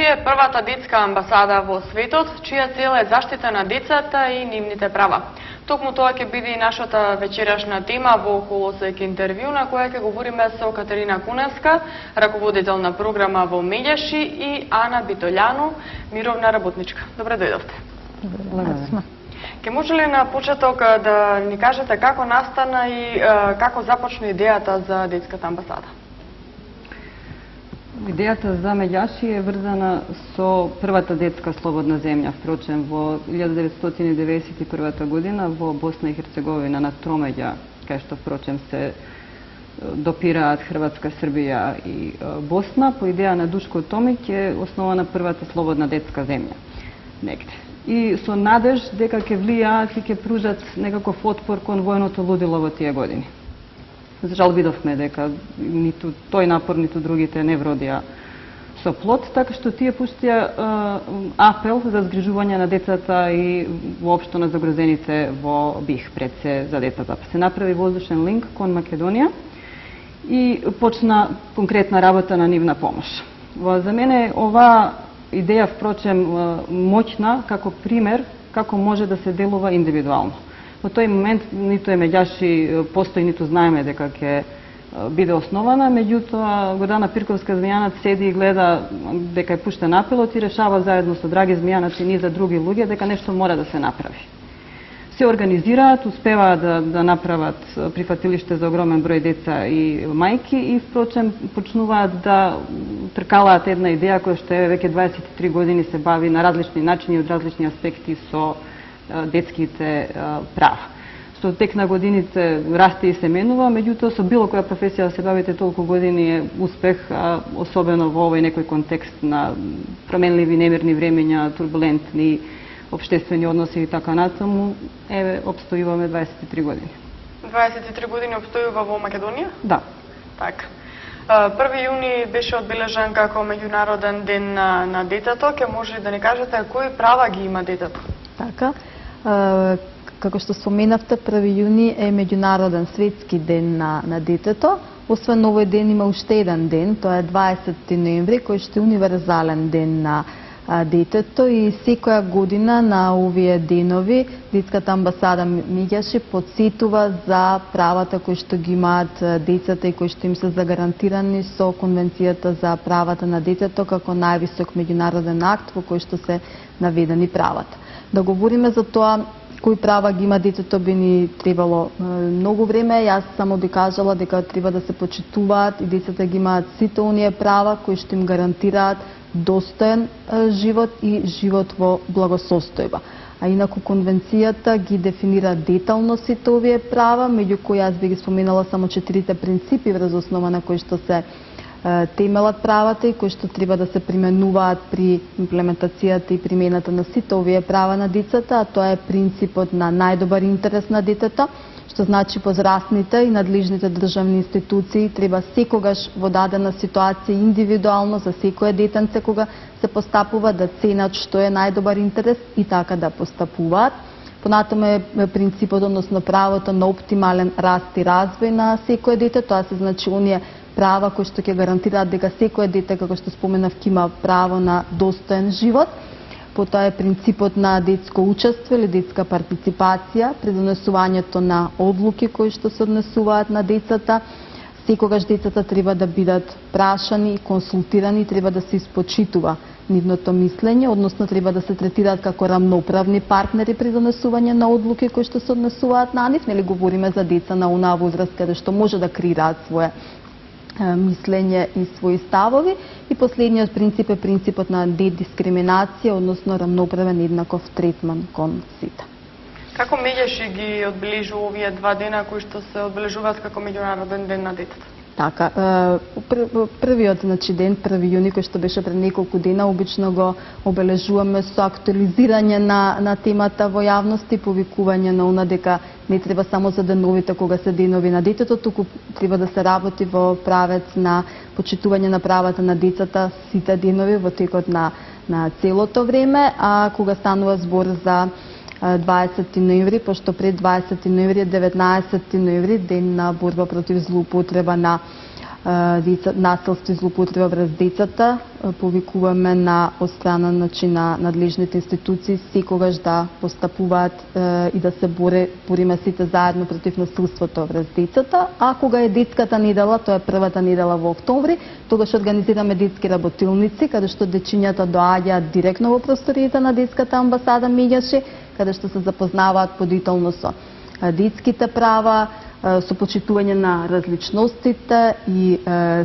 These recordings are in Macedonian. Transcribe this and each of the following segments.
Миѓаши е првата детска амбасада во светот, чија цел е заштита на децата и нивните права. Токму тоа ќе биде и нашата вечерашна тема во Колосек интервју, на која ќе говориме со Катерина Куневска, раководител на програма во Миѓаши, и Ана Битолјану, мировна работничка. Добре дојдовте. Добре. Ке може ли на почеток да ни кажете како настана и како започна идејата за детската амбасада? Идејата за Миѓаши е врзана со првата детска слободна земја, впрочем, во 1991 година во Босна и Херцеговина на Тромеѓа, кај што впрочем се допираат Хрватска, Србија и Босна, по идеја на Душко Томиќ е основана првата слободна детска земја негде. И со надеж дека ќе влијаат и ќе пружат некаков отпор кон војното лудило во тие години. За жал видовме дека ниту тој напор, ниту другите не вродија со плод, така што тие пуштија апел за згрижување на децата и воопшто на загрозените во БиХ, пред се за децата. Се направи воздушен линк кон Македонија и почна конкретна работа на нивна помош. За мене ова идеја, впрочем, моќна како пример како може да се делува индивидуално. Во тој момент ниту Миѓаши постои, ниту знаеме дека ќе биде основана, меѓутоа Гордана Пирковска Змејанац седи и гледа дека е пуштен апелот и решава заедно со Драги Змејанац и низа други луѓе дека нешто мора да се направи. Се организираат, успеваат да направат прифатилиште за огромен број деца и мајки и впрочем почнуваат да тркалаат една идеја која што е веќе 23 години се бави на различни начини од различни аспекти со детските права. Со тек на годините расте и се менува, меѓутоа со било која професија да се бавите толку години е успех, особено во овој некој контекст на променливи немирни времења, турбулентни општествени односи и така натаму, еве, обстојуваме 23 години. 23 години обстојува во Македонија? Да. Така. 1 јуни беше одбележан како меѓународен ден на детето. Ке може да ни кажете кои права ги има детето? Така. Како што споменавте, 1 јуни е меѓународен светски ден на детето. Освен овој ден има уште еден ден, тоа е 20 ноември, кој што е универзален ден на детето, и секоја година на овие денови детската амбасада Миѓаши подсетува за правата кои што ги имаат децата и кои што им се загарантирани со Конвенцијата за правата на детето како највисок меѓународен акт во кој што се наведени правата. Да говориме за тоа кои права ги има детето би ни требало многу време. Јас само би кажала дека треба да се почитуваат и децата ги имаат сите оние права кои што им гарантираат достоен живот и живот во благосостојба. А инаку Конвенцијата ги дефинира детално сите овие права, меѓу кои јас би ги споменала само 4 принципи врз основа на кои што се темелат правата и кои што треба да се применуваат при имплементацијата и примената на сите овие права на децата, а тоа е принципот на најдобар интерес на детето, што значи возрастните и надлежните државни институции треба секогаш во дадена ситуација индивидуално за секое детенце кога се постапува да ценат што е најдобар интерес и така да постапуваат. Понатаму е принципот, односно правото на оптимален раст и развој на секое дете, тоа се значи оние права кои што ќе гарантираат дека секое дете, како што споменав, ќе има право на достоен живот. Потоа е принципот на детско учество или детска партиципација при донесувањето на одлуки кои што се однесуваат на децата. Секогаш децата треба да бидат прашани и консултирани, треба да се испочитува нивното мислење, односно треба да се третираат како рамноправни партнери при донесување на одлуки кои што се однесуваат на нив. Нели говориме за деца на онаа возраст каде што може да креираат свое мислење и своји ставови. И последниот принцип е принципот на недискриминација, односно рамноправен еднаков третман кон сите. Како Миѓаши ги одбележува овие 2 дена кои што се одбележуваат како меѓународен ден на детето? Така, првиот ден, 1 јуни, кој што беше пред неколку дена, обично го обележуваме со актуализирање на темата во јавност и повикување на она дека не треба само за деновите кога се денови на детето, туку треба да се работи во правец на почитување на правата на децата сите денови во текот на целото време, а кога станува збор за 20 ноември, пошто пред 20 ноември е 19 ноември, ден на борба против злоупотреба на насилство и злоупотреба врз децата. Повикуваме од страна на надлежните институции секогаш да постапуваат и да се бориме сите заедно против насилството врз децата. А кога е детската недела, тоа е првата недела во октомври, тогаш организираме детски работилници, каде што дечињата доаѓаат директно во просториите на детската амбасада Меѓаши, каде што се запознаваат подетелно со детските права, со почитување на различностите и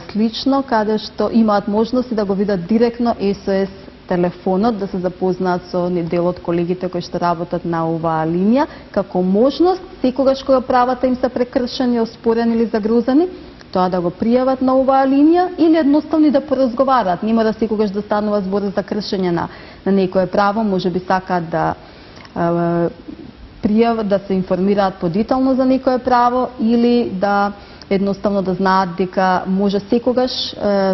слично, каде што имаат можност да го видат директно СОС телефонот, да се запознаат со дел од колегите кои што работат на оваа линија, како можност, секогаш кога правата им се прекршени, оспорени или загрозени, тоа да го пријават на оваа линија или едноставно да поразговараат. Нема да секогаш да станува збор за кршење на некое право, можеби сакаат да да се информираат подетелно за некое право или да едноставно да знаат дека може секогаш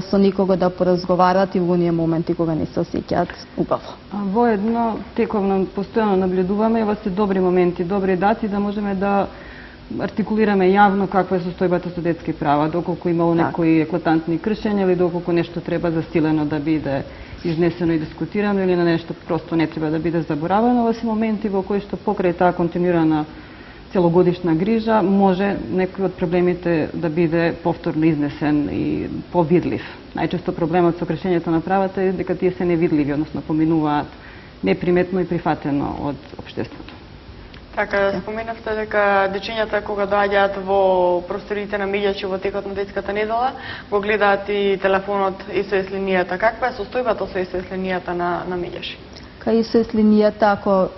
со некого да поразговараат и во оние моменти кога не се осеќаат убаво. Воедно, тековно постојано наблюдуваме во се добри моменти, добри дати да можеме да артикулираме јавно каква е состојбата со детски права, доколку имало некои еклатантни кршења или доколку нешто треба засилено да биде изнесено и дискутирано или на нешто просто не треба да биде заборавено. Во се моменти во кои што покрај таа континуирана целогодишна грижа може некој од проблемите да биде повторно изнесен и повидлив. Најчесто проблемот со кршењето на правата е дека тие се невидливи, односно поминуваат неприметно и прифатено од општеството. Така, споменавте дека дечињата кога доаѓаат во просториите на Меѓаши во текот на детската недела, го гледаат и телефонот СОС линијата. Каква е состојбата со СОС линијата на Меѓаши? Кај СОС линијата, ако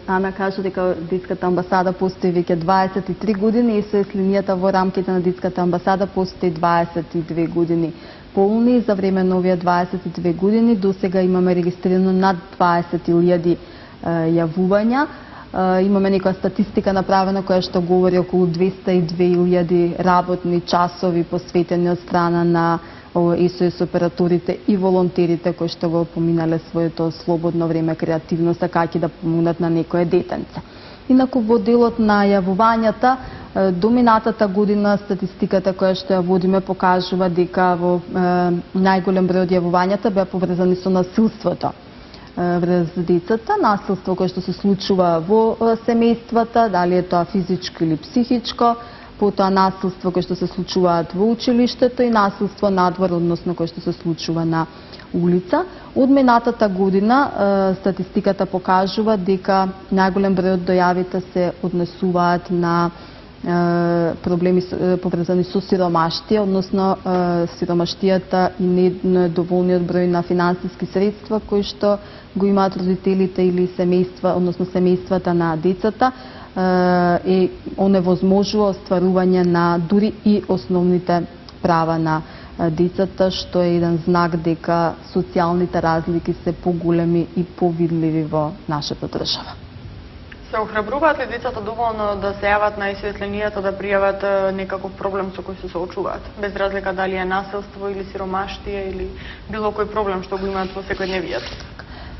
Ана кажа дека детската амбасада постои веќе 23 години, СОС линијата во рамките на детската амбасада постои 22 години полни. За време на овие 22 години досега имаме регистрирано над 20.000 јавувања. Имаме некоја статистика направена која што говори околу 202.000 работни часови посветени од страна на СОС операторите и волонтерите кои што го поминале своето слободно време, креативност, како да помогнат на некое детенце. Инаку во делот на јавувањата, до минатата година статистиката која што ја водиме покажува дека во најголем број од јавувањата беа поврзани со насилството врз децата, насилство кое што се случува во семејствата, дали е тоа физичко или психичко, потоа насилство кое што се случуваат во училиштето и насилство надвор, односно кое што се случува на улица. Од минатата година статистиката покажува дека најголем број од дојавите се однесуваат на проблеми поврзани со сиромаштија, односно сиромаштијата и недоволниот број на финансиски средства кои што го имаат родителите или семејства, односно семејствата на децата, е оневозможува остварување на дури и основните права на децата, што е еден знак дека социјалните разлики се поголеми и повидливи во нашата држава. Се охрабруваат ли децата доволно да се јават на СОС линијата да пријават некаков проблем со кој се соочуваат, без разлика дали е насилство или сиромаштија или било кој проблем што го имаат во секојдневието?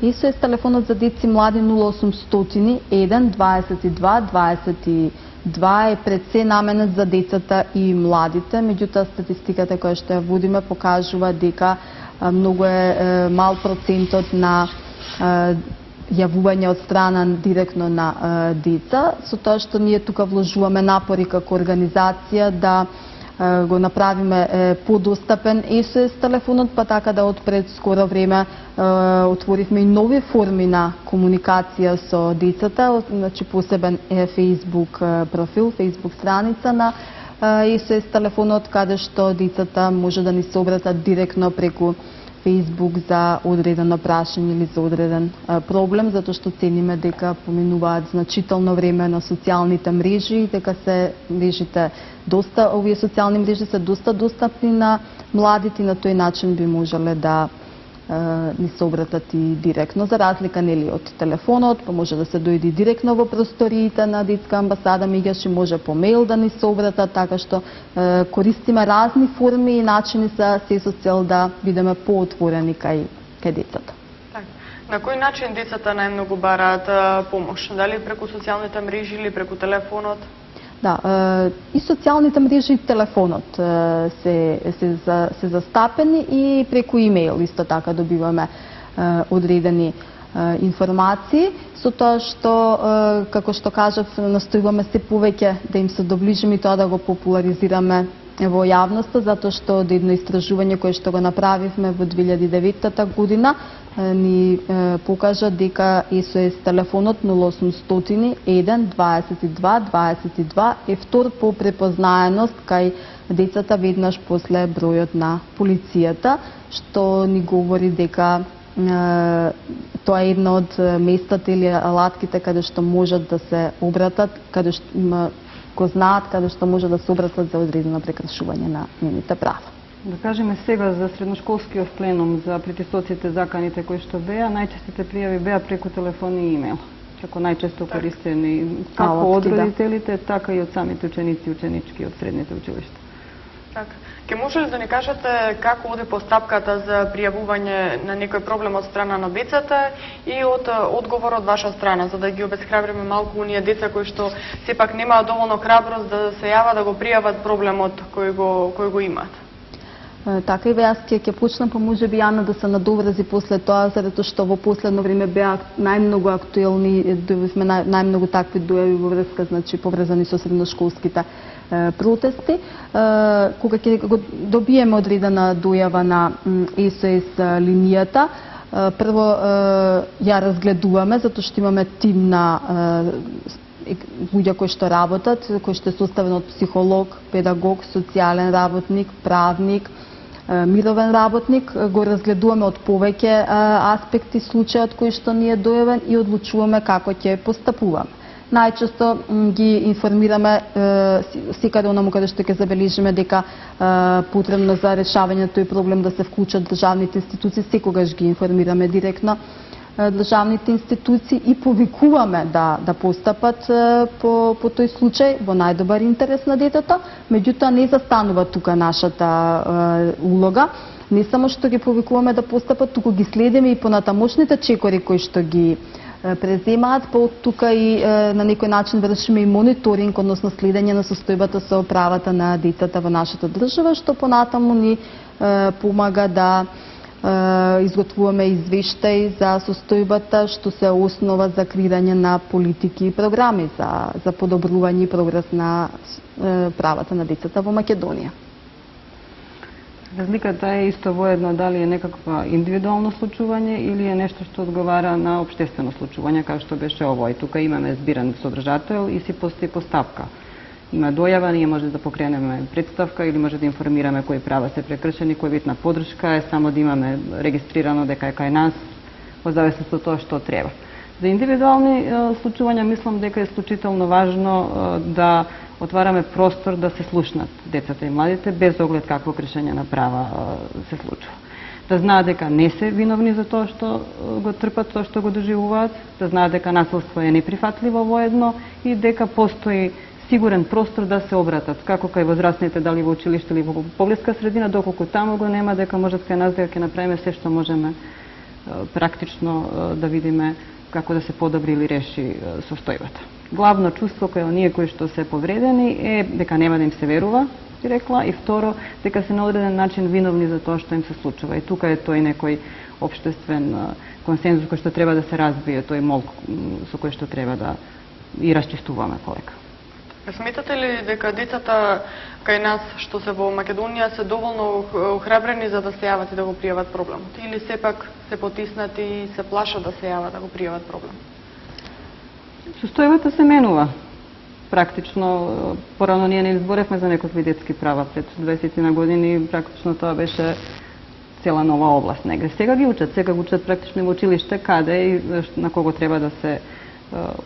СОС телефонот за деца и млади 0800 1 22 22 е пред се наменет за децата и младите, меѓутоа статистиката која што ја водиме покажува дека многу е мал процентот на јавување од страна директно на деца, со тоа што ние тука вложуваме напори како организација да го направиме подостапен СОС телефонот, па така да од пред скоро време отворивме и нови форми на комуникација со децата, значи посебен Facebook профил, Facebook страница на СОС телефонот, каде што децата може да ни се обратат директно преку Facebook за одредено прашање или за одреден проблем, затоа што цениме дека поминуваат значително време на социјалните мрежи, дека се мрежите овие социјални мрежи се доста достапни на младите и на тој начин би можеле да ни се обратат и директно, за разлика нели од телефонот, па може да се дојде директно во просториите на детска амбасада Меѓаши, може по мејл да ни се обратат, така што користиме разни форми и начини за се со цел да бидеме поотворени кај децата. На кој начин децата најмногу бараат помош? Дали преку социјалните мрежи или преку телефонот? Да, и социјалните мрежи и телефонот се застапени и преку имејл исто така добиваме одредени информации, со тоа што, како што кажав, настојуваме се повеќе да им се доближиме и тоа да го популаризираме во јавноста, затоа што од едно истражување кое што го направивме во 2009 година ни покажа дека СОС телефонот 0800 1 22 22 е втор по препознаеност кај децата веднаш после бројот на полицијата, што ни говори дека тоа е едно од местата или алатките каде што можат да се обратат, каде што го знаат, каде што може да се обратат за одредено прекршување на нивните права. Да кажеме сега за средношколскиот пленум, за притисоците, заканите кои што беа, најчестите пријави беа преку телефон и имејл, како најчесто користени како од родителите, така и од самите ученици и ученички од средните училишта. Така. Ке може ли да ни кажете како оди постапката за пријавување на некој проблем од страна на децата и од одговор од ваша страна, за да ги обесхрабриме малку оние деца кои што сепак немаат доволно храброст да се јават да го пријават проблемот кој го имаат? Така и јас ќе почнам, па може би Јана да се надоврзи после тоа, затоа што во последно време беа најмногу актуелни, добивме најмногу такви дојави во врска, значи поврзани со средношколските протести. Кога ќе добиеме одредена дојава на СОС линијата, прво ја разгледуваме, затоа што имаме тим на луѓе кои што работат, кои што е составен од психолог, педагог, социјален работник, правник, мировен работник, го разгледуваме од повеќе аспекти случајот кој што ни е дојавен и одлучуваме како ќе постапуваме. Најчесто ги информираме секаде онаму каде што ќе забележиме дека потребно за решавање тој проблем да се вклучат државните институции, секогаш ги информираме директно државните институции и повикуваме да постапат по тој случај во најдобар интерес на детето. Меѓутоа не застанува тука нашата улога. Не само што ги повикуваме да постапат, туку ги следиме и понатамошните чекори кои што ги преземаат, па од тука и на некој начин вршиме и мониторинг, односно следење на состојбата со правата на децата во нашата држава, што понатаму ни помага да изготвуваме извештај за состојбата, што се основа за креирање на политики и програми за подобрување и прогрес на правата на децата во Македонија. Разликата е исто воедно дали е некаква индивидуално случување или е нешто што одговара на општествено случување, како што беше ово. И тука имаме збиран содржател и си постои постапка. Има дојава, ние може да покренеме представка или може да информираме кои права се прекршени, кој вид на подршка е, само да имаме регистрирано дека е кај нас, во зависност од тоа што треба. За индивидуални случувања мислам дека е исклучително важно да отвараме простор да се слушнат децата и младите без оглед какво кршење на права се случува. Да знаат дека не се виновни за тоа што го трпат, тоа што го доживуваат, да знаат дека насилство е неприфатливо воедно и дека постои сигурен простор да се обратат, како кај возрастните, дали во училиште или во поблиска средина, доколку таму го нема, дека можат кај нас дека ќе направиме се што можеме практично да видиме како да се подобри или реши состојбата. Главно чувство кај оние кои што се повредени е дека нема да им се верува, би рекла, и второ, дека се на одреден начин виновни за тоа што им се случува. И тука е тој некој општествен консензус кој што треба да се разбие, тој молк со кој што треба да и расчистуваме полека. Сметате ли дека децата кај нас што се во Македонија се доволно охрабрени за да се јават и да го пријават проблемот? Или сепак се потиснати и се плашат да се јават да го пријават проблем? Состојбата се менува. Практично, порано ние не изборевме за некакви детски права пред 20 на години, практично тоа беше цела нова област негде. Сега ги учат, сега го учат практично во училиште каде и на кого треба да се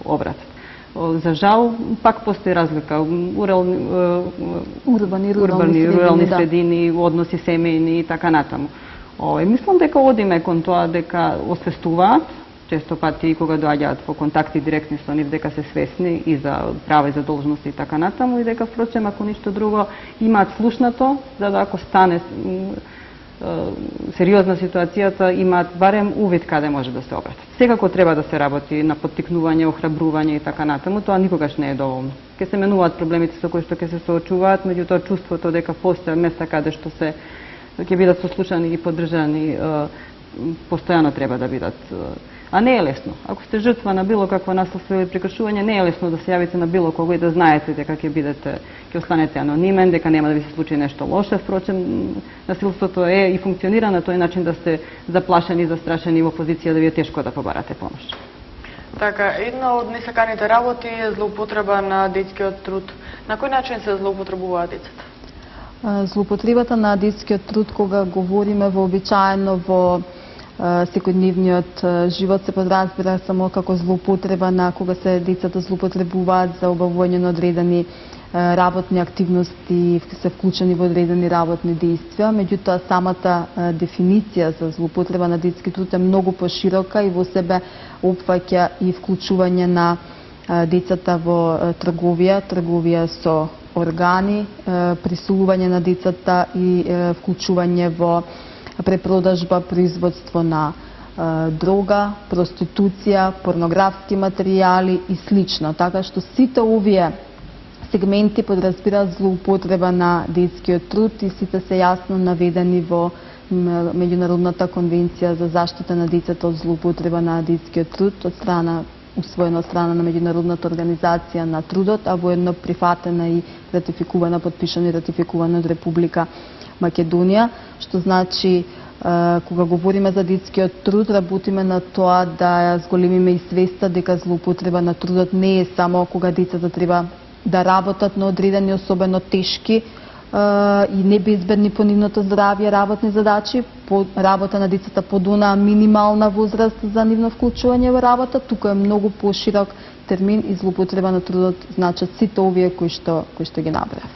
обратат. За жал, пак постои разлика. Урбани, рурални средини, односи семејни и така натаму. Мислам дека одиме кон тоа дека освестуваат, често пати и кога доаѓаат во контакти директни со нив, дека се свесни и за права и за должности и така натаму, и дека, впрочем, ако ништо друго, имаат слушнато, за да ако стане сериозна ситуацијата, имаат барем увид каде може да се обратат. Секако треба да се работи на поттикнување, охрабрување и така натаму, тоа никогаш не е доволно. ќе се менуваат проблемите со кои што ќе се соочуваат, меѓутоа чувството дека постојат места каде што се ќе бидат сослушани и поддржани постојано треба да бидат. А не е лесно. Ако сте жртва на било каква насилство или прекршување, не е лесно да се јавите на било кого и да знаете дека ќе останете анонимен, дека нема да ви се случи нешто лошо. Впрочем, насилството е и функционира на тој начин да сте заплашени, застрашени во позиција да ви е тешко да побарате помош. Така, една од несаканите работи е злоупотреба на детскиот труд. На кој начин се злоупотребуваат децата? Злоупотребата на детскиот труд, кога говориме вообичаено во секојдневниот живот, се подразбира само како злоупотреба на кога се децата злоупотребуваат за обавување на одредени работни активности, се вклучени во одредени работни действија. Меѓутоа, самата дефиниција за злоупотреба на детски труд е многу поширока и во себе опфаќа и вклучување на децата во трговија со органи, присилување на децата и вклучување во препродажба, производство на дрога, проституција, порнографски материјали и слично. Така што сите овие сегменти подразбираат злоупотреба на детскиот труд и сите се јасно наведени во Меѓународната конвенција за заштита на децата од злоупотреба на детскиот труд усвоена од страна на Меѓународната организација на трудот, а воедно прифатена и ратификувана, подпишана и ратификувана од Република Македонија, што значи кога говориме за детскиот труд, работиме на тоа да ја зголемиме и свеста дека злоупотреба на трудот не е само кога децата треба да работат на одредени особено тешки и небезбедни по нивното здравје работни задачи, по работа на децата под онаа минимална возраст за нивно вклучување во работа, тука е многу поширок термин и злоупотреба на трудот значат сите овие кои што ги набрав.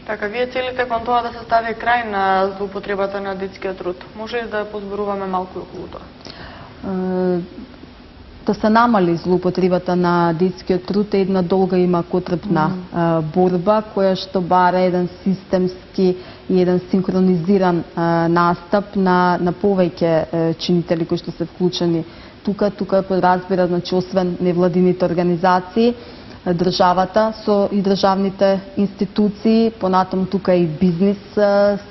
Така, вие целите кон тоа да се стави крај на злоупотребата на детскиот труд. Може ли да позборуваме малку околу тоа? Да се намали злоупотребата на детскиот труд е една долга и макотрпна борба, која што бара еден системски и еден синхронизиран настап на повеќе чинители кои што се вклучени тука подразбира, значи, освен невладините организации, државата и државните институции, понатаму тука и бизнис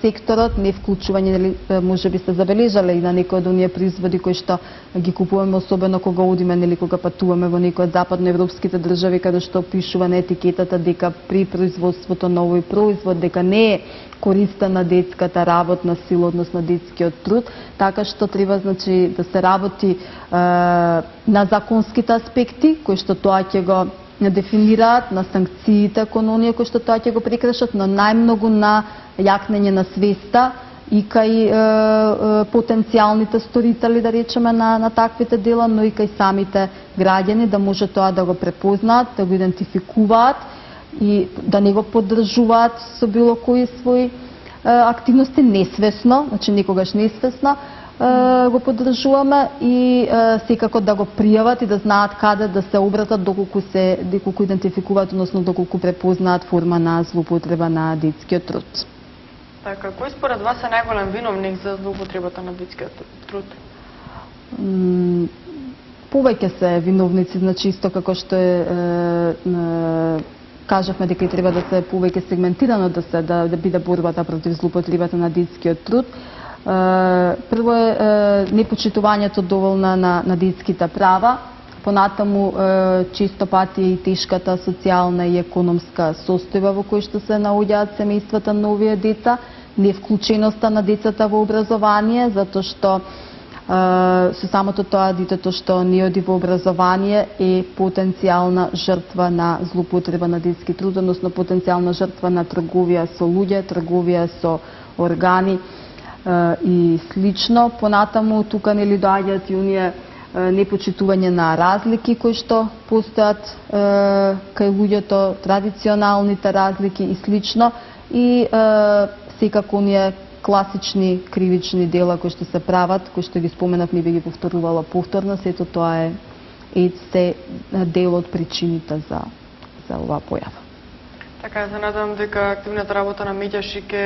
секторот, не вклучување, може би сте забележале и на некои од оние производи кои што ги купуваме, особено кога одиме, нели кога патуваме во некои од западноевропските држави, каде што пишува на етикетата дека при производството на овој производ дека не е користена детската работна сила, односно детскиот труд, така што треба, значи, да се работи на законските аспекти кои што тоа ќе го дефинираат, на санкциите кон оние кои што тоа ќе го прекршат, но најмногу на јакнење на свеста и кај потенцијалните сторители, да речеме, на таквите дела, но и кај самите граѓани, да може тоа да го препознаат, да го идентификуваат и да не го поддржуваат со било кои своји активности несвесно, значи никогаш несвесно, го поддржуваме и секако да го пријават и да знаат каде да се обратат доколку идентификуваат, односно доколку препознаат форма на злоупотреба на детскиот труд. Така, кој според вас е најголем виновник за злоупотребата на детскиот труд? Повеќе се виновници, значи исто како што кажавме дека и треба да се повеќе сегментирано да биде борбата против злоупотребата на детскиот труд. Прво е непочитувањето доволно на детските права, понатаму често пати и тешката социјална и економска состојба во која што се наоѓаат семејствата на овие деца, невклученоста на децата во образование, затоа што со самото тоа детето што не оди во образование е потенцијална жртва на злоупотреба на детски труд, односно потенцијална жртва на трговија со луѓе, трговија со органи и слично. Понатаму тука нели доаѓаат и оние непочитување на разлики кои што постојат кај луѓето, традиционалните разлики и слично, и секако оние класични кривични дела кои што се прават, кои што ги споменав, не би ги повторувала повторно, сето тоа е дел од причините за оваа појава. Така, се надам дека активната работа на Меѓаши ќе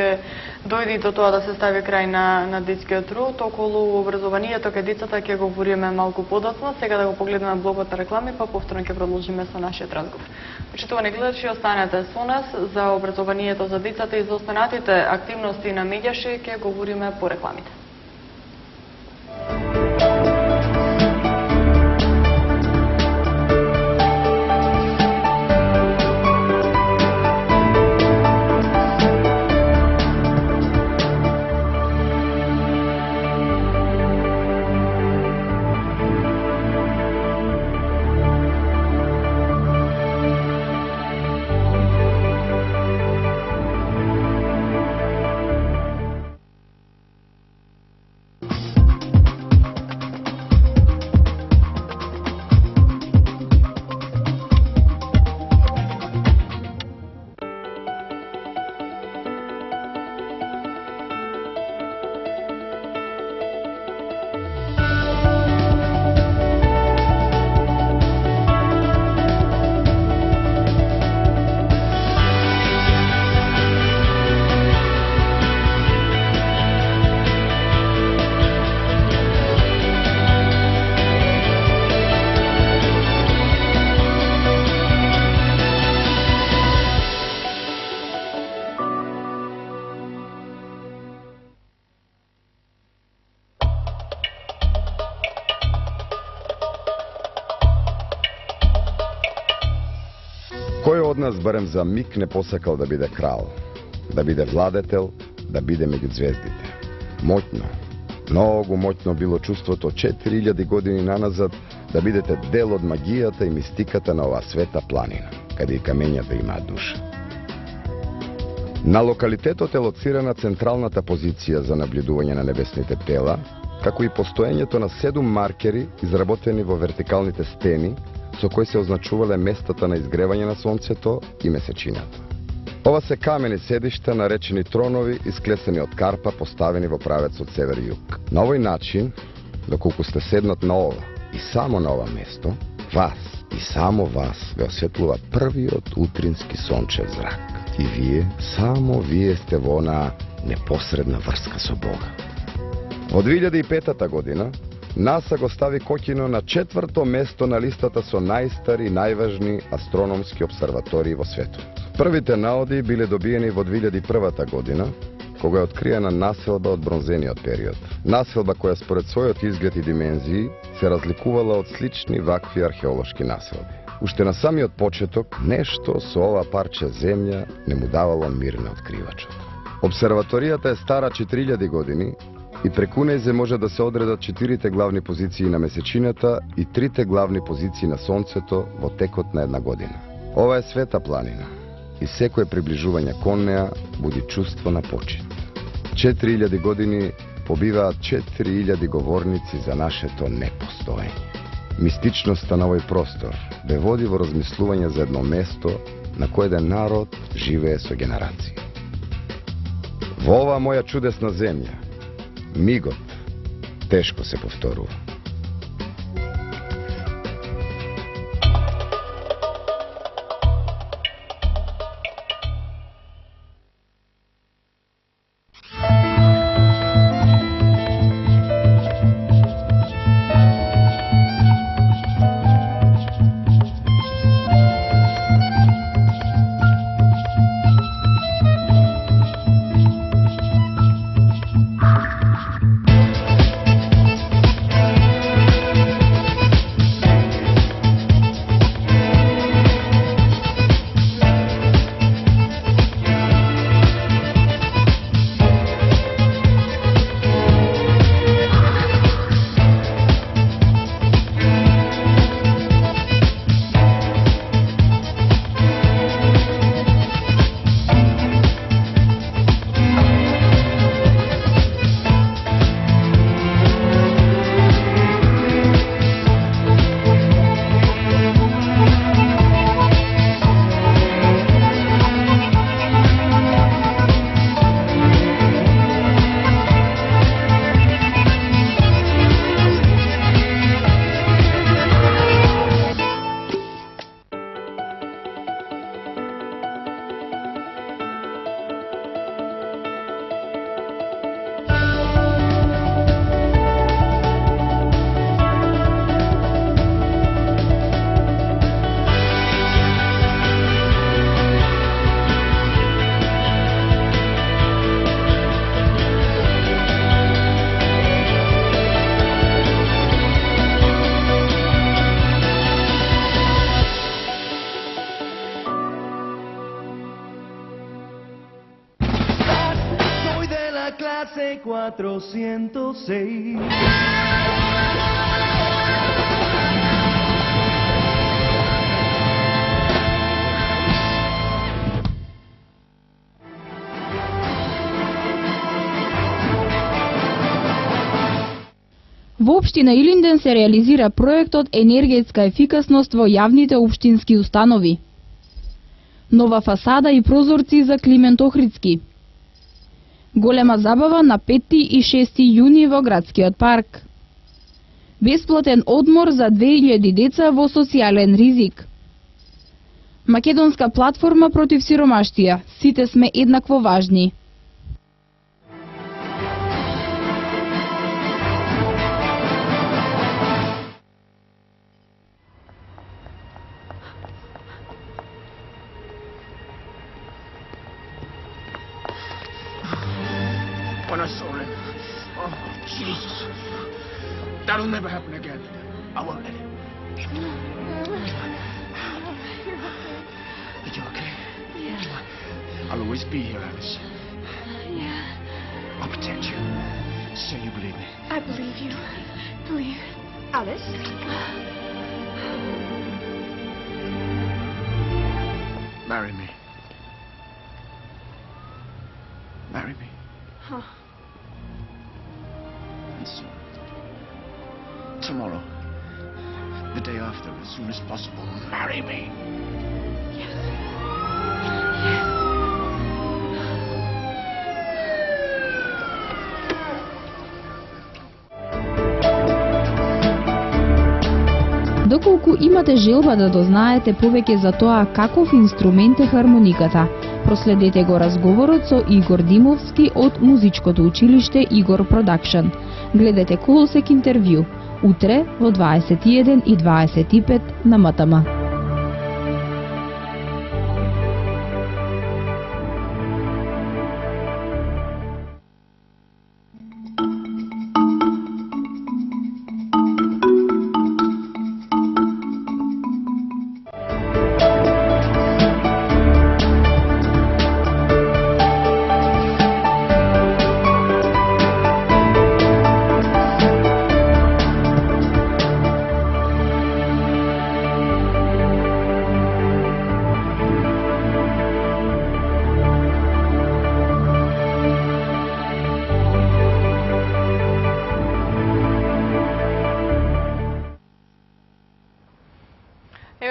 дојде до тоа да се стави крај на детскиот труд. Околу образованието кај децата ќе говориме малку подоцна. Сега да го погледнеме блокот на реклами, па повторно ќе продолжиме со нашиот разговор. Почитувани гледачи, останете со нас за образованието за децата и за останатите активности на Меѓаши ќе говориме по рекламите. Кој од нас барем за миг не посакал да биде крал, да биде владетел, да биде меѓу звездите? Моќно, многу моќно било чувството 4000 години наназад да бидете дел од магијата и мистиката на оваа света планина, каде и камењата имаат душа. На локалитетот е лоцирана централната позиција за наблюдување на небесните тела, како и постоењето на 7 маркери изработени во вертикалните стени, со кои се означувале местата на изгревање на сонцето и месечината. Ова се камени седишта наречени тронови, исклесени од карпа, поставени во правец од север и југ. На овој начин, доколку сте седнат на ова и само на ова место, вас и само вас ве осветлува првиот утрински сончев зрак. И вие, само вие сте во онаа непосредна врска со Бога. Во 2005 година, НАСА го стави Кокино на 4-то место на листата со најстари и најважни астрономски обсерватории во светот. Првите наоди биле добиени во 2001 година, кога е откриена населба од бронзениот период. Населба која според својот изглед и димензии се разликувала од слични вакви археолошки населби. Уште на самиот почеток, нешто со ова парче земја не му давало мир на откривачот. Обсерваторијата е стара 4000 години и преку нејзе може да се одредат 4 главни позиции на месечината и 3 главни позиции на сонцето во текот на една година. Ова е света планина и секое приближување кон неа буди чувство на почит. 4000 години побиваат 4000 говорници за нашето непостоење. Мистичноста на овој простор бе води во размислување за едно место на кое еден народ живее со генерации. Во оваа моја чудесна земја, мигот тешко се повторува. clase 406. Во општина Илинден се реализира проектот Енергетска ефикасност во јавните општински установи. Нова фасада и прозорци за Климент Охридски. Голема забава на 5 и 6 јуни во градскиот парк. Бесплатен одмор за 2000 деца во социјален ризик. Македонска платформа против сиромаштија. Сите сме еднакво важни. When I saw him, oh, Jesus. That'll never happen again. I won't let it. Are you okay? Yeah. I'll always be here, Alice. Yeah. I'll protect you. Say you believe me. I believe you. Believe. Alice? Marry me. Marry me. Huh. And soon. Tomorrow. The day after, as soon as possible. Marry me. Yes. Доколку имате желба да дознаете повеќе за тоа каков инструмент е хармониката, проследете го разговорот со Игор Димовски од музичкото училиште Игор Продакшн. Гледате Колосек интервју утре во 21:25 на МТМ.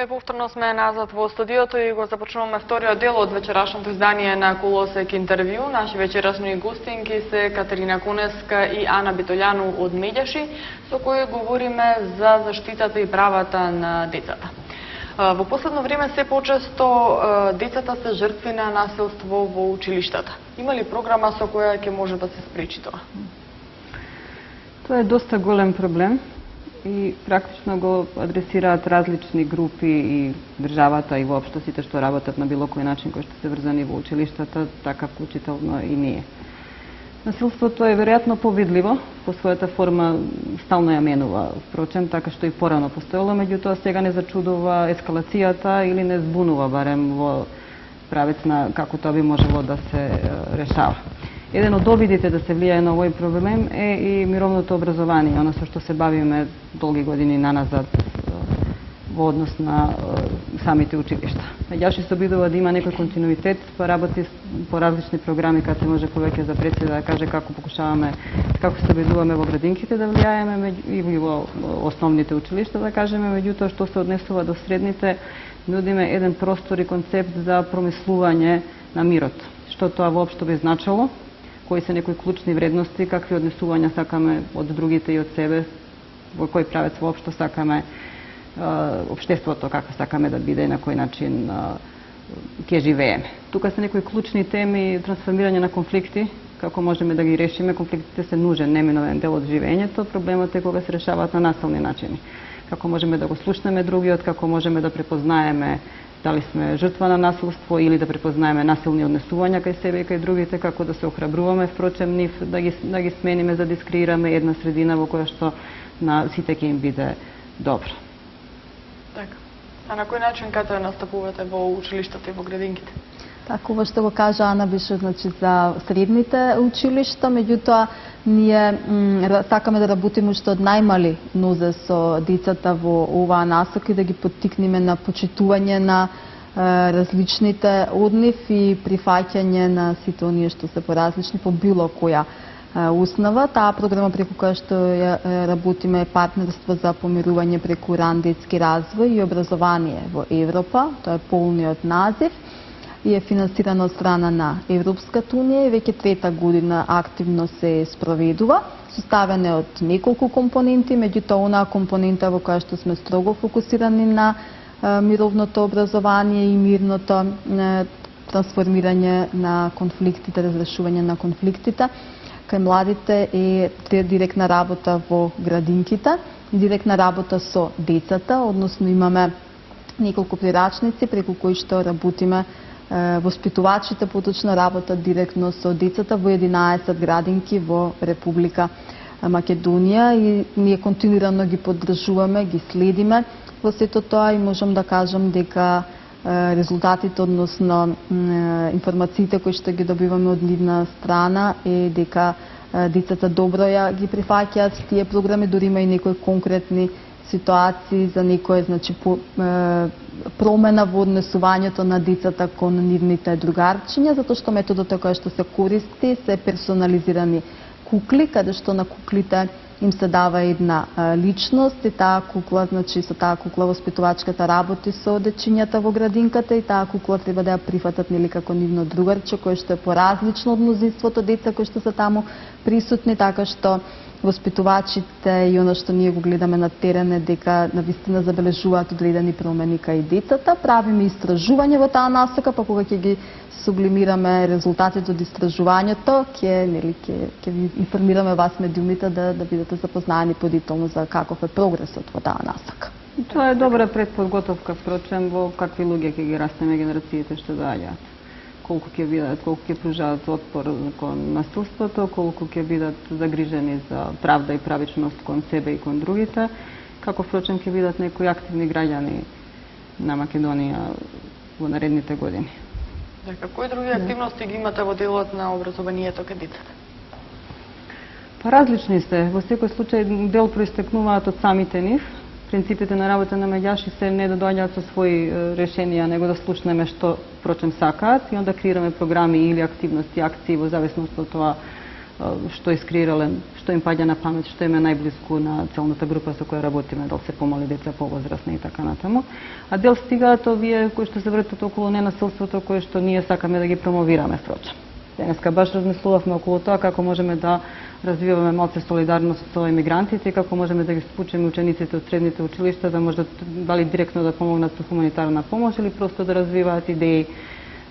Повторно сме назад во студиото и го започнуваме вториот дел од вечерашното издание на Колосек интервју. Наши вечерашни гостинки се Катерина Конеска и Ана Битолјану од Медјаши, со кои говориме за заштитата и правата на децата. Во последно време се почесто децата се жртви на насилство во училиштата. Има ли програма со која ќе може да се спречи тоа? Тоа е доста голем проблем и практично го адресираат различни групи и државата и воопшто сите што работат на било кој начин кои што се врзани во училиштата, така вклучително и ние. Насилството е веројатно повидливо, по својата форма стално ја менува, впрочем, така што и порано постоело, меѓутоа сега не зачудува ескалацијата или не збунува барем во правец на како тоа би можело да се решава. Еден од обидите да се влијае на овој проблем е и мировното образование, оно со што се бавиме долги години наназад во однос на самите училишта. Медјаши се обидува да има некој континуитет, па работи по различни програми каде се може повеќе за пред да каже како покушаваме, како се обидуваме во градинките да влијаеме и во основните училишта да кажеме, меѓутоа што се однесува до средните, нудиме еден простор и концепт за промислување на мирот. Што тоа воопшто би значило, кои се некои клучни вредности, какви однесувања сакаме од другите и од себе, во кој правец воопшто сакаме општеството, како сакаме да биде и на кој начин ќе живееме. Тука се некои клучни теми, трансформирање на конфликти, како можеме да ги решиме. Конфликтите се нужен, неминовен дел од живењето, проблемот е кога се решаваат на насилни начини. Како можеме да го слушнеме другиот, како можеме да препознаеме дали сме жртва на насилство или да препознаеме насилни однесувања кај себе и кај другите, како да се охрабруваме, впрочем нив да ги смениме за да искреираме една средина во која што на сите ќе им биде добро. Така. А на кој начин каде настапувате во училиштата и во градинките? Така, ова што го кажа Ана беше значи за средните училишта, меѓутоа ние сакаме да работиме уште од најмали нозе со децата во оваа насока и да ги поттикнеме на почитување на различните од нив и прифаќање на сите оние што се поразлични по било која основа. Таа програма преку која што ја работиме е партнерство за помирување преку ран детски развој и образование во Европа. Тоа е полниот назив и е финансирана од страна на Европската унија и веќе трета година активно се спроведува. Составен е од неколку компоненти, меѓутоа онаа компонента во која што сме строго фокусирани на мировното образование и мирното трансформирање на конфликтите, разрешување на конфликтите кај младите е директна работа во градинките, директна работа со децата, односно имаме неколку прирачници преку кои што работиме. Воспитувачите поточно работат директно со децата во 11 градинки во Република Македонија и ние континуирано ги поддржуваме, ги следиме во сето тоа и можам да кажам дека резултатите, односно информациите кои што ги добиваме од нивна страна е дека децата добро ја ги прифаќаат тие програми, дури има и некои конкретни ситуации за некој значи промена во однесувањето на децата кон нивните другарчиња, затоа што методот кој што се користи се персонализирани кукли, каде што на куклите им се дава една личност и таа кукла, значи со таа кукла воспитувачката работи со дечињата во градинката и таа кукла треба да ја прифатат нели како нивно другарче кое што е поразлично од мнозинството деца кои што се таму присутни, така што воспитувачите и она што ние го гледаме на терен е дека навистина забележуваат одредени промени кај децата. Правиме истражување во таа насока, па кога ќе ги сублимираме резултатите од истражувањето, ќе ви информираме вас медиумите да бидете запознаени подетално за каков е прогресот во таа насока. Тоа е добра предподготовка, впрочем, во какви луѓе ќе ги растеме генерациите што доаѓаат. Колку ќе бидат, колку ќе пружаат отпор кон насилството, колку ќе бидат загрижени за правда и правичност кон себе и кон другите, како впрочем ќе бидат некои активни граѓани на Македонија во наредните години. Дека кои други активности ги имате во делот на образованието кај децата? Па различни се. Во секој случај дел проистекнуваат од самите нив. Принципите на работа на меѓаши се не да доаѓаат со своји решенија, него да слушнеме што впрочем сакаат и онда креираме програми или активности, акции во зависност од тоа што искреирале, што им паѓа на памет, што им е најблиску на целната група со која работиме, дали се помали деца, повозрастни и така натаму. А дел стигаат овие кои што се вртат околу ненасилството, кои што ние сакаме да ги промовираме впрочем. Денеска баш размислувавме околу тоа како можеме да развиваме малце солидарност со емигрантите и како можеме да ги вклучиме учениците од средните училишта да можат дали директно да помогнат со хуманитарна помош или просто да развиваат идеи,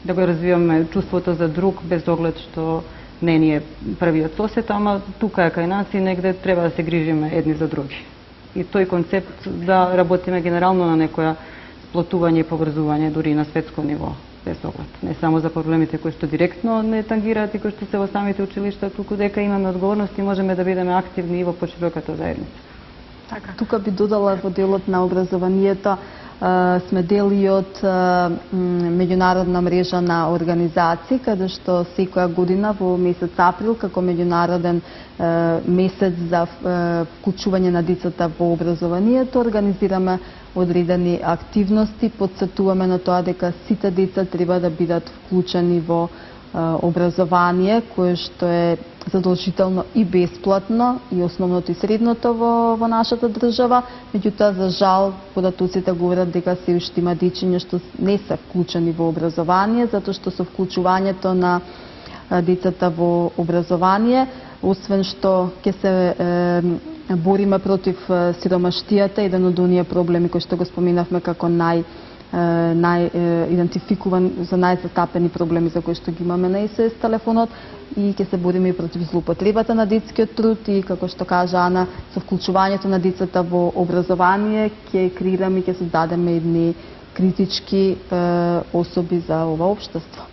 да го развиваме чувството за друг без оглед што не ни е првиот сосед, ама тука е кај нас и негде треба да се грижиме едни за други. И тој концепт да работиме генерално на некоја сплотување и поврзување дури на светско ниво. Без оглед. Не само за проблемите кои што директно не тангираат и кои што се во самите училишта, туку дека имаме одговорност и можеме да бидеме активни и во пошироката заедница. Така. Тука би додала во делот на образованието, сме дел и од меѓународна мрежа на организации, каде што секоја година во месец април, како меѓународен месец за вклучување на децата во образованието, организираме одредени активности, потсетуваме на тоа дека сите деца треба да бидат вклучени во образование, кое што е задолжително и бесплатно, и основното и средното во нашата држава. Меѓутоа, за жал, податоците говорат дека се уште има дечиња што не се вклучени во образование, затоа што со вклучувањето на децата во образование, освен што ќе се бориме против сиромаштијата, еден од оние проблеми кои што го споменавме како идентификуван за најзастапени проблеми за кои што ги имаме на СОС телефонот, и ќе се бориме и против злоупотребата на детскиот труд и како што кажа Ана, со вклучувањето на децата во образование ќе креираме и ќе создадеме едни критички особи за ова општество.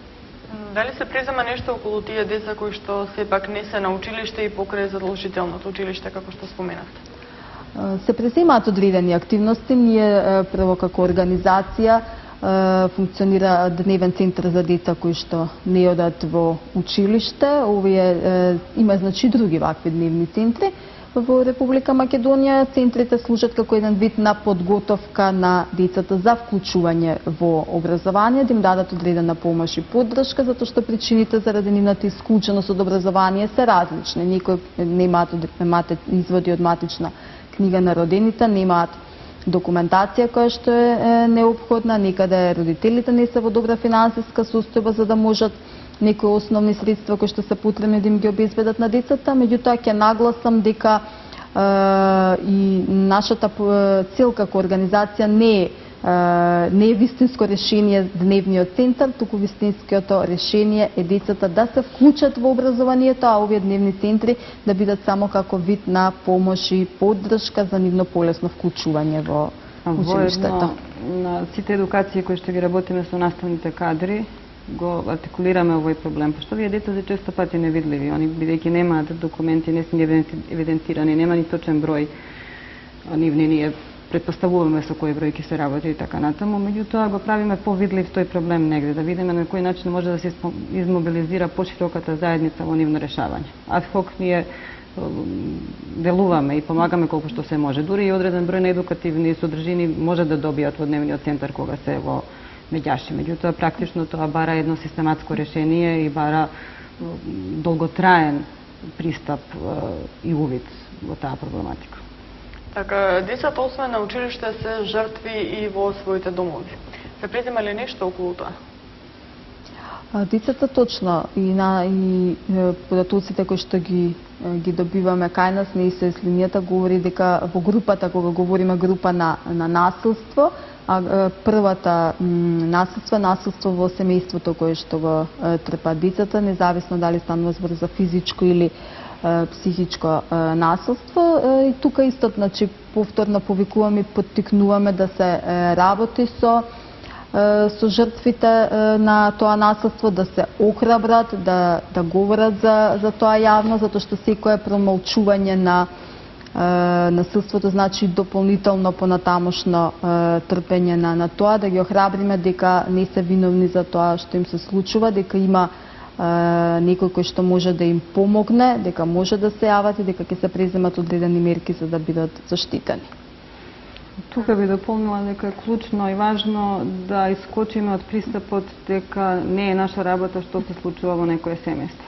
Дали се презема нешто околу тие деца кои што сепак не се на училиште и покрај задолжителното училиште, како што споменавте? Се преземаат одредени активности. Ние прво како организација функционира дневен центар за деца кои што не одат во училиште. Овие има значи други вакви дневни центри во Република Македонија. Центрите служат како еден вид на подготовка на децата за вклучување во образование, да им дадат одредена помош и поддршка, затоа што причините заради нивната исклученост од образование се различни. Некои немаат изводи од матична книга на родените, немаат документација која што е неопходна, некаде родителите не се во добра финансиска состојба за да можат некои основни средства кои што се потребни да им ги обезбедат на децата. Меѓутоа ќе нагласам дека и нашата цел како организација не е вистинско решение дневниот центар, туку вистинското решение е децата да се вклучат во образованието, а овие дневни центри да бидат само како вид на помош и поддршка за нивно полесно вклучување во училиштето. На сите едукации кои што ги работиме со наставните кадри, го артикулираме овој проблем, пошто овие деца се често пати невидливи, они бидејќи немаат документи, не се евидентирани, нема ни точен број, нивни ние претпоставуваме со кој бројки се работи и така натаму, меѓутоа го правиме повидлив тој проблем негде, да видиме на кој начин може да се измобилизира пошироката заедница во нивно решавање. Адхок ние делуваме и помагаме колку што се може. Дури и одреден број на едукативни содржини може да добијат во дневниот центар кога се во меѓаши. Меѓутоа, практично тоа бара едно систематско решение и бара долготраен пристап и увид во таа проблематика. Така, децата освен на училиште се жртви и во своите домови. Се презема ли нешто околу тоа? Децата точно и податоците кои што ги добиваме кај нас, не се линијата говори дека во групата, кога говориме група на насилство, првата насилство во семејството кое што го трпат децата, независно дали станува збор за физичко или психичко насилство. И тука исто, значи, повторно повикуваме и поттикнуваме да се работи со жртвите на тоа насилство, да се охрабрат, да говорат за тоа јавно, затоа што секое промолчување на насилството значи дополнително понатамошно трпење на тоа, да ги охрабриме дека не се виновни за тоа што им се случува, дека има некој кој што може да им помогне, дека може да се јават и дека ќе се преземат одредени мерки за да бидат заштитени. Тука би дополнила дека е клучно и важно да искочиме од пристапот дека не е наша работа што се случува во некое семејство.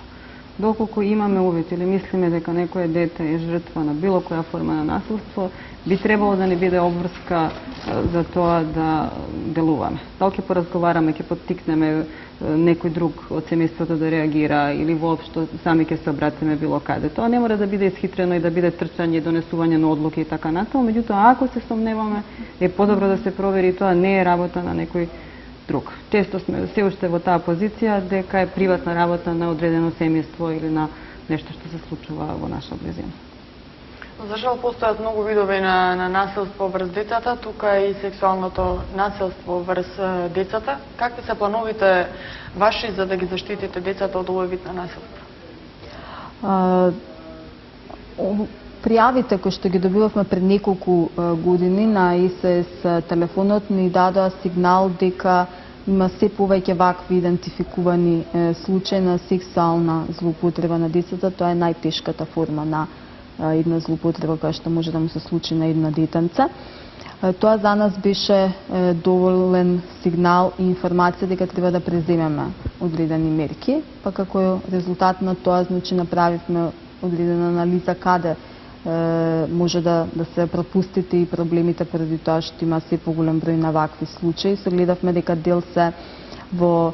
Доколку имаме увид или мислиме дека некое дете е жртва на било која форма на насилство, би требало да не биде обврска за тоа да делуваме. Дали ќе поразговараме, ќе поттикнеме некој друг од семејството да реагира или воопшто сами ќе се обратиме било каде. Тоа не мора да биде исхитрено и да биде трчање и донесување на одлуки и така натаму, меѓутоа ако се сомневаме, е подобро да се провери, тоа не е работа на некој друг. Често сме се уште во таа позиција дека е приватна работа на одредено семејство или на нешто што се случува во наша близина. За жал постојат многу видови на насилство врз децата, тука и сексуалното насилство врз децата. Какви се плановите ваши за да ги заштитите децата од овој вид на насилство? Пријавите кои што ги добивавме пред неколку години на СС телефонот ни дадоа сигнал дека има се повеќе вакви идентификувани случаи на сексуална злоупотреба на децата. Тоа е најтешката форма на една злоупотреба која што може да му се случи на едно детенце. Тоа за нас беше доволен сигнал и информација дека треба да преземеме одредени мерки, па како резултат на тоа значи направивме одредена анализа каде може да се пропустите и проблемите поради тоа што има се поголем број на вакви случаи. Согледавме дека дел се во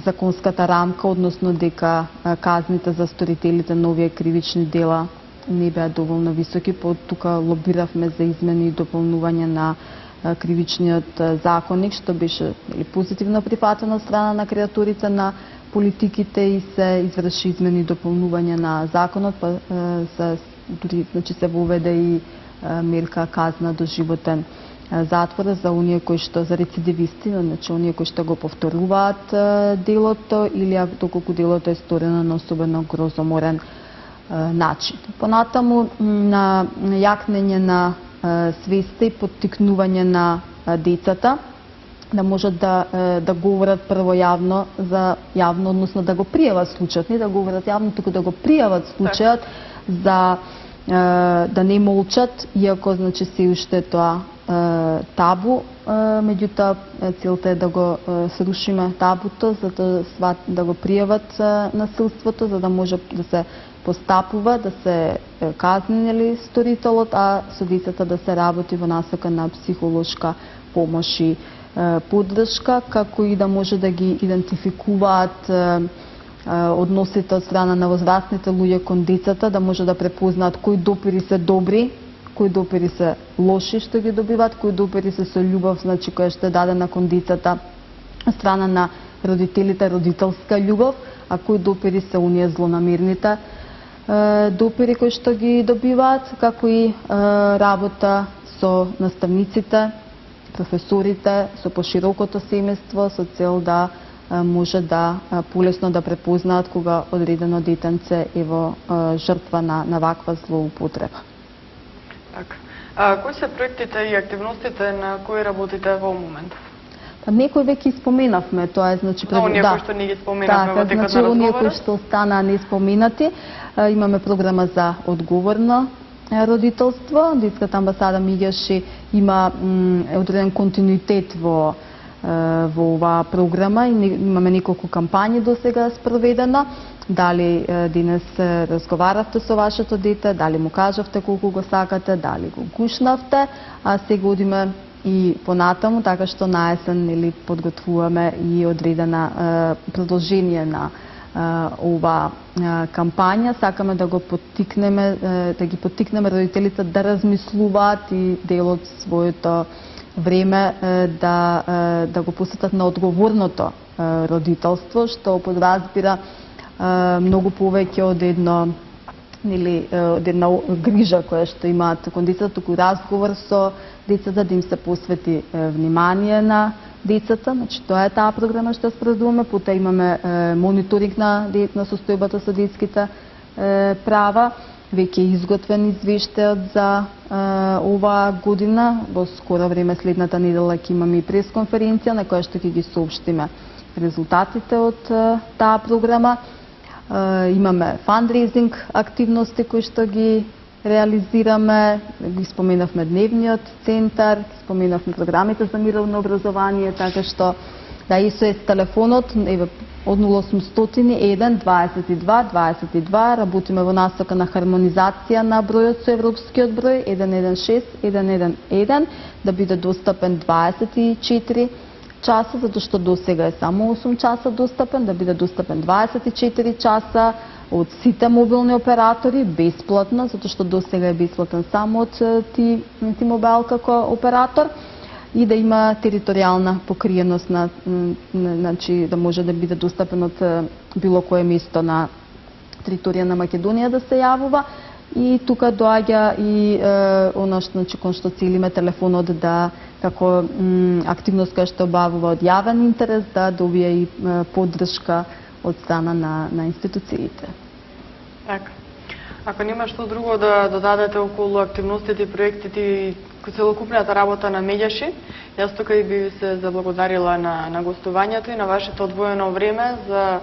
законската рамка, односно дека казните за сторителите на овие кривични дела не беа доволно високи, тука лобиравме за измени и дополнување на кривичниот законник, што беше позитивно прифатено од страна на креаторите на политиките и се изврши измени и дополнување на законот, па дури значи се воведе и мерка казна до животен затвора за оние кои што за рецидивисти, значи оние кои што го повторуваат делото или доколку делото е сторено на особено грозоморен начин. Понатаму на јакнење на свеста и поттикнување на децата да можат да говорат прво јавно за јавно, односно да го пријават случајот, не да говорат јавно, туку да го пријават случајот, за да не молчат, иако значи се уште тоа табу, меѓутоа целта е да го срушиме табуто, за да го пријават насилството, за да може да се постапува, да се казни сторителот, а со децата да се работи во насока на психолошка помош и поддршка, како и да може да ги идентификуваат односите од страна на возрастните луѓе кон децата, да може да препознаат кои допири се добри, кои допири се лоши што ги добиваат, кои допири се со љубов, значи која што е дадена кон децата од страна на родителите, родителска љубов, а кои допири се оние злонамерните допири кои што ги добиваат, како и работа со наставниците, професорите, со поширокото семејство, со цел да може да полесно да препознаат кога одредено детенце е во жртва на ваква злоупотреба. Така. Кои се проектите и активностите на кои работите во моментов? Некои веќе споменавме, тоа е значи оние кои што не ги споменавме во текот на разговорот. Оние кои што останаа неспоменати, имаме програма за одговорно родителство. Детската амбасада Меѓаши има одреден континуитет во оваа програма и имаме неколку кампањи досега спроведено. Дали денес разговаравте со вашето дете, дали му кажавте колку го сакате, дали го гушнавте, а сега одиме и понатаму, така што наесен подготвуваме и одредена продолжение на ова кампања. Сакаме да го поттикнеме, да ги поттикнеме родителите да размислуваат и дел од своето време да го посветат на одговорното родителство, што подразбира многу повеќе од една грижа која што имаат кон децата, туку разговор со децата, да им се посвети внимание на децата. Значи тоа е таа програма што спроведуваме, потоа имаме мониторинг на состојбата со детските права. Веќе е изготвен извештајот за оваа година. Во скоро време, следната недела, ќе имаме и пресконференција на која што ќе ги соопштиме резултатите од таа програма. Имаме фандрейзинг активности кои што ги реализираме, ги споменавме дневниот центар, ги споменавме програмите за мировно образование, така што да, и со телефонот од 0800 1 22 22 работиме во насока на хармонизација на бројот со европскиот број 116 111, да биде достапен 24 часа, затоа што досега е само 8 часа достапен, да биде достапен 24 часа од сите мобилни оператори, бесплатно, затоа што досега е бесплатен само од T-Mobile како оператор, и да има територијална покриеност, значи да може да биде достапен од било кое место на територија на Македонија да се јавува. И тука доаѓа и она кон што целиме телефонот да, како активност која што обавува од јавен интерес, да добие и поддршка од страна на институциите. Така. Ако нема што друго да додадете околу активностите и проектите и целокупната работа на Меѓаши, јас тука и би се заблагодарила на гостувањето и на вашето одвоено време за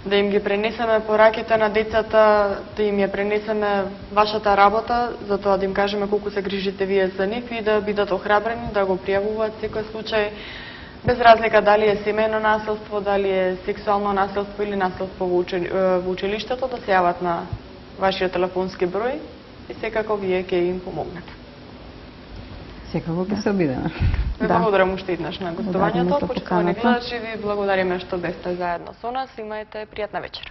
да им ги пренесеме пораките на децата, да им ја пренесеме вашата работа, за тоа да им кажеме колку се грижите вие за нив и да бидат охрабрени да го пријавуваат секој случај, без разлика дали е семејно насилство, дали е сексуално насилство или насилство во училиштето, да се јават на вашиот телефонски број и секако вие ќе им помогнете. Секако ќе се обидеме. Благодарам уште еднаш на гостувањето. Почитувани гледачи, ви благодариме што бевте заедно со нас. Имајте пријатна вечер.